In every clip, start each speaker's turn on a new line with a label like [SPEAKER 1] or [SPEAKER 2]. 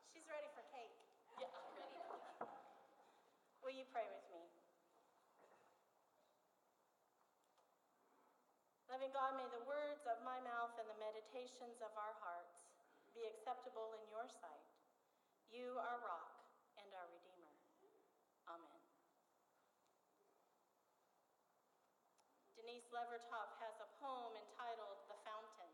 [SPEAKER 1] She's ready for cake.
[SPEAKER 2] Yeah, I'm ready.
[SPEAKER 1] Will you pray with me? Loving God, may the words of my mouth and the meditations of our hearts be acceptable in your sight. You are rock and our Redeemer. Amen. Denise Levertov has a poem entitled The Fountain.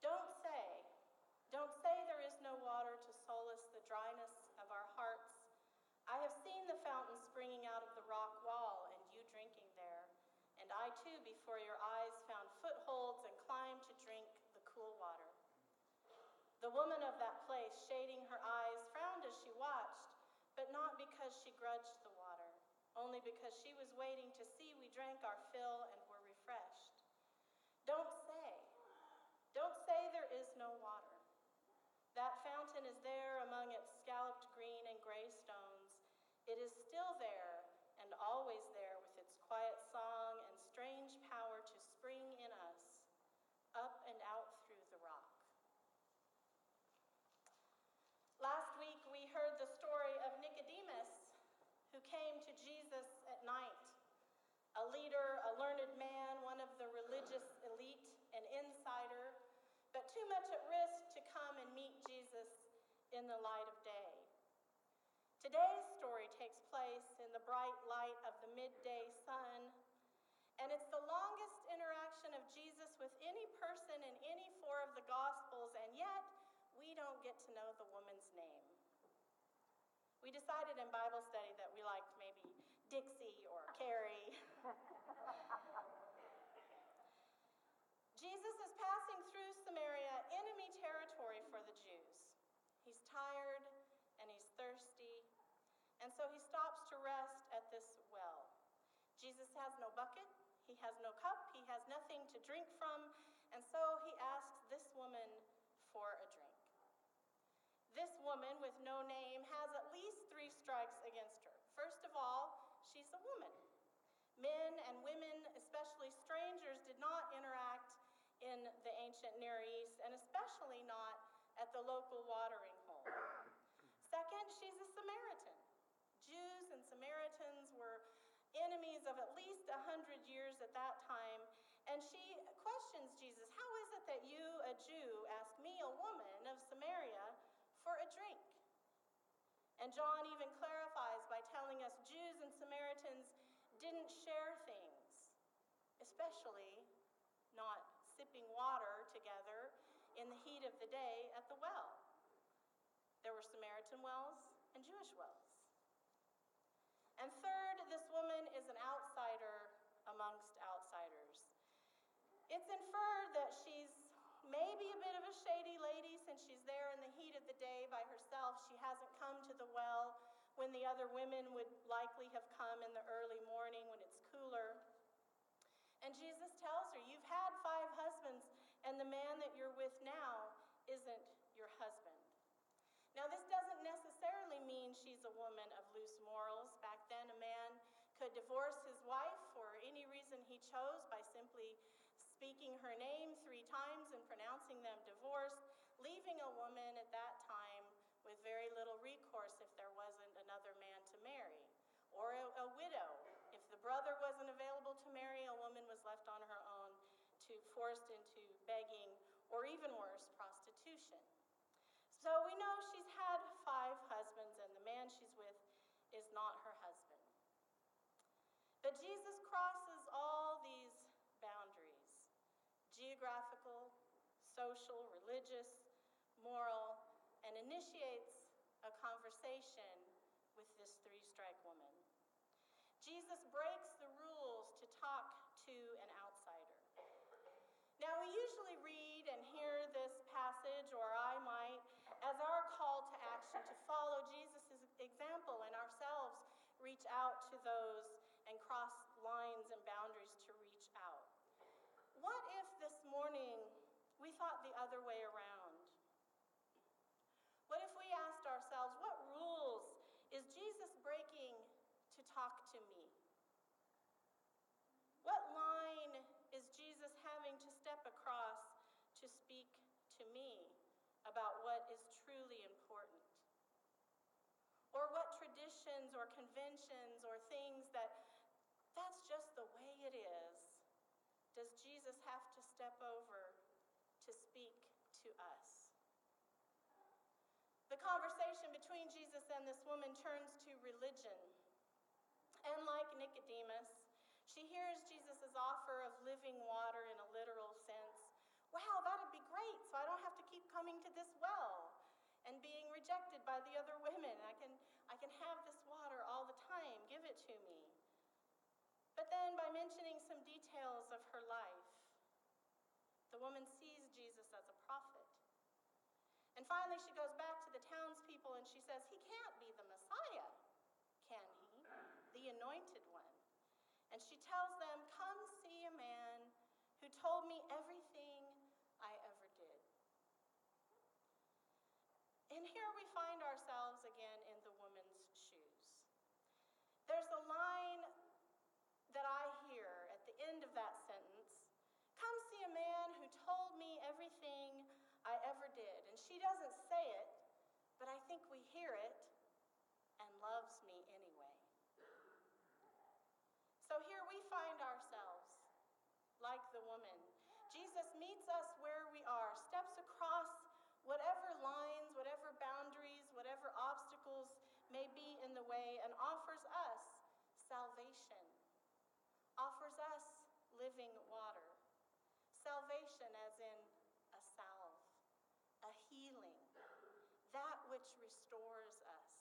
[SPEAKER 1] Don't say there is no water to solace the dryness of our hearts. I have seen the fountain springing out of the rock wall and you drinking there. And I too, before your eyes, found footholds and climbed to drink the cool water. The woman of that place, shading her eyes, frowned as she watched, but not because she grudged the water, only because she was waiting to see we drank our fill and were refreshed. Don't say there is no water. That fountain is there among its scalloped green and gray stones. It is still there and always there with its quiet song and strange power to spring in us, up and out through the rock. Last week we heard the story of Nicodemus, who came to Jesus at night. A leader, a learned man, one of the religious elite, an insider, but too much at risk to come and meet Jesus in the light of day. Today's story takes place in the bright light of the midday sun, and it's the longest interaction of Jesus with any person in any four of the Gospels, and yet we don't get to know the woman's name. We decided in Bible study that we liked maybe Dixie or Carrie. Jesus is passing through Samaria, enemy territory for the Jews. He's tired and he's thirsty, and so he stops to rest at this well. Jesus has no bucket, he has no cup, he has nothing to drink from, and so he asks this woman for a drink. This woman with no name has at least 3 strikes against her. First of all, she's a woman. Men and women, especially strangers, did not interact in the ancient Near East, and especially not at the local watering hole. Second, she's a Samaritan. Jews and Samaritans were enemies of at least 100 years at that time, and she questions Jesus, how is it that you, a Jew, ask me, a woman of Samaria, for a drink? And John even clarifies by telling us Jews and Samaritans didn't share things, especially not sipping water together in the heat of the day at the well. There were Samaritan wells and Jewish wells. And third, this woman is an outsider amongst outsiders. It's inferred that she's maybe a bit of a shady lady since she's there in the heat of the day by herself. She hasn't come to the well when the other women would likely have come in the early morning when it's cooler. And Jesus tells her, you've had 5 husbands, and the man that you're with now isn't your husband. Now, this doesn't necessarily mean she's a woman of loose morals. Back then, a man could divorce his wife for any reason he chose by simply speaking her name 3 times and pronouncing them divorced, leaving a woman at that time with very little recourse if there wasn't another man to marry. Or a widow. If the brother wasn't available to marry, a woman was left on her own, forced into begging, or even worse, prostitution. So we know she's had 5 husbands, and the man she's with is not her husband. But Jesus crosses all these boundaries: geographical, social, religious, moral, and initiates a conversation with this 3-strike woman. Jesus breaks the rules to talk to an outsider. Now, we usually read and hear this passage, or I might, as our call to action to follow Jesus' example and ourselves reach out to those and cross lines and boundaries to reach out. What if this morning we thought the other way around? What if we asked ourselves, what rules is Jesus breaking to talk to me? What line is Jesus having to step across about what is truly important, or what traditions or conventions or things that's just the way it is, does Jesus have to step over to speak to us? The conversation between Jesus and this woman turns to religion. And like Nicodemus, she hears Jesus' offer of living water in a literal sense. Wow, that'd be great, so I don't have to keep coming to this well and being rejected by the other women. I can have this water all the time. Give it to me. But then by mentioning some details of her life, the woman sees Jesus as a prophet. And finally, she goes back to the townspeople and she says, he can't be the Messiah, can he? The anointed one. And she tells them, come see a man who told me everything I ever did. And here we find ourselves again in the woman's shoes. There's a line that I hear at the end of that sentence, come see a man who told me everything I ever did. And she doesn't say it, but I think we hear it, and loves me anyway. So here we find ourselves, like the woman. Jesus meets us where we are, steps across whatever lines, whatever boundaries, whatever obstacles may be in the way, and offers us salvation, offers us living water. Salvation as in a salve, a healing, that which restores us.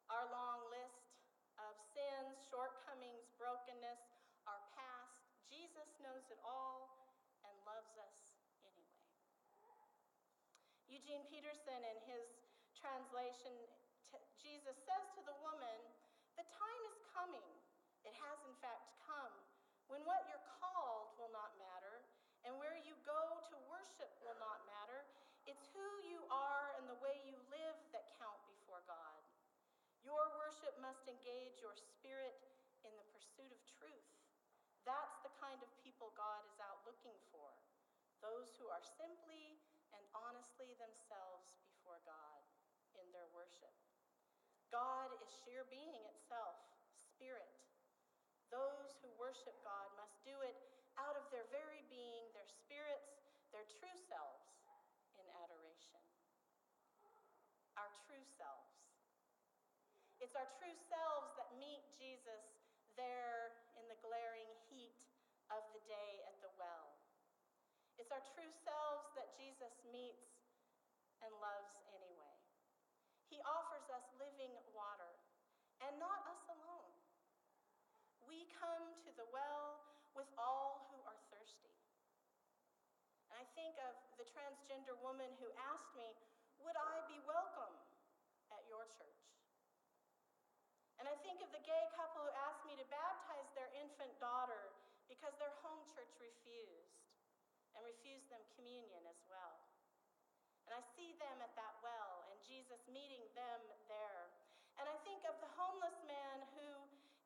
[SPEAKER 1] Our long list of sins, shortcomings, brokenness, our past, Jesus knows it all and loves us anyway. Eugene Peterson, in his translation, Jesus says to the woman, the time is coming, it has in fact come, when what you're called will not matter, and where you go to worship will not matter. It's who you are and the way you live that count before God. Your worship must engage your spirit in the pursuit of truth. That's the kind of people God is out looking for, those who are simply and honestly themselves before God in their worship. God is sheer being itself, spirit. Those who worship God must do it out of their very being, their spirits, their true selves in adoration. Our true selves. It's our true selves that meet Jesus there in the glaring heat of the day at the well. It's our true selves that Jesus meets and loves anyway. He offers us living water, and not us alone. We come to the well with all who are thirsty. And I think of the transgender woman who asked me, would I be welcome at your church? And I think of the gay couple who asked me to baptize their infant daughter because their home church refused, and refused them communion as well. And I see them at that well, and Jesus meeting them there. And I think of the homeless man who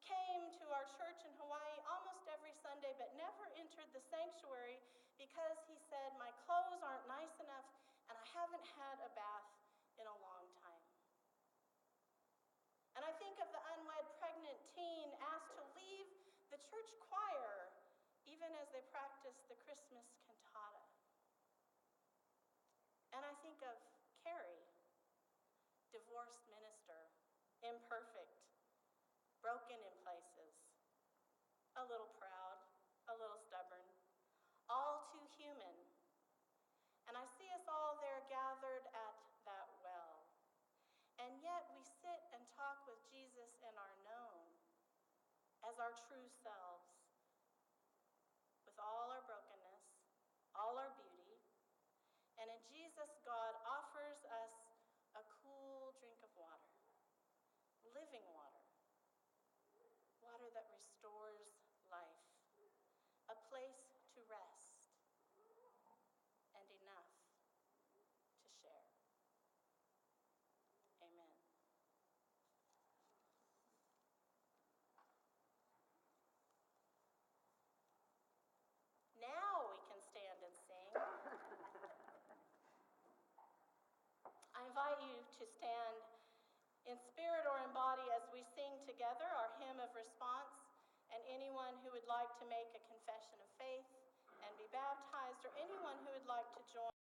[SPEAKER 1] came to our church in Hawaii almost every Sunday, but never entered the sanctuary because he said, my clothes aren't nice enough, and I haven't had a bath in a long time. And I think of the unwed pregnant teen asked to leave the church choir even as they practiced the Christmas cantata. And I think of Carrie, divorced minister, imperfect, broken in places, a little proud, a little stubborn, all too human. And I see us all there gathered at that well. And yet we sit and talk with Jesus in our known as our true selves, with all our brokenness, all our beauty. And in Jesus, God offers us a cool drink of water, living water, water that restores life, a place to rest, and enough to share. Amen. Now we can stand and sing. to stand in spirit or in body as we sing together our hymn of response, and anyone who would like to make a confession of faith and be baptized, or anyone who would like to join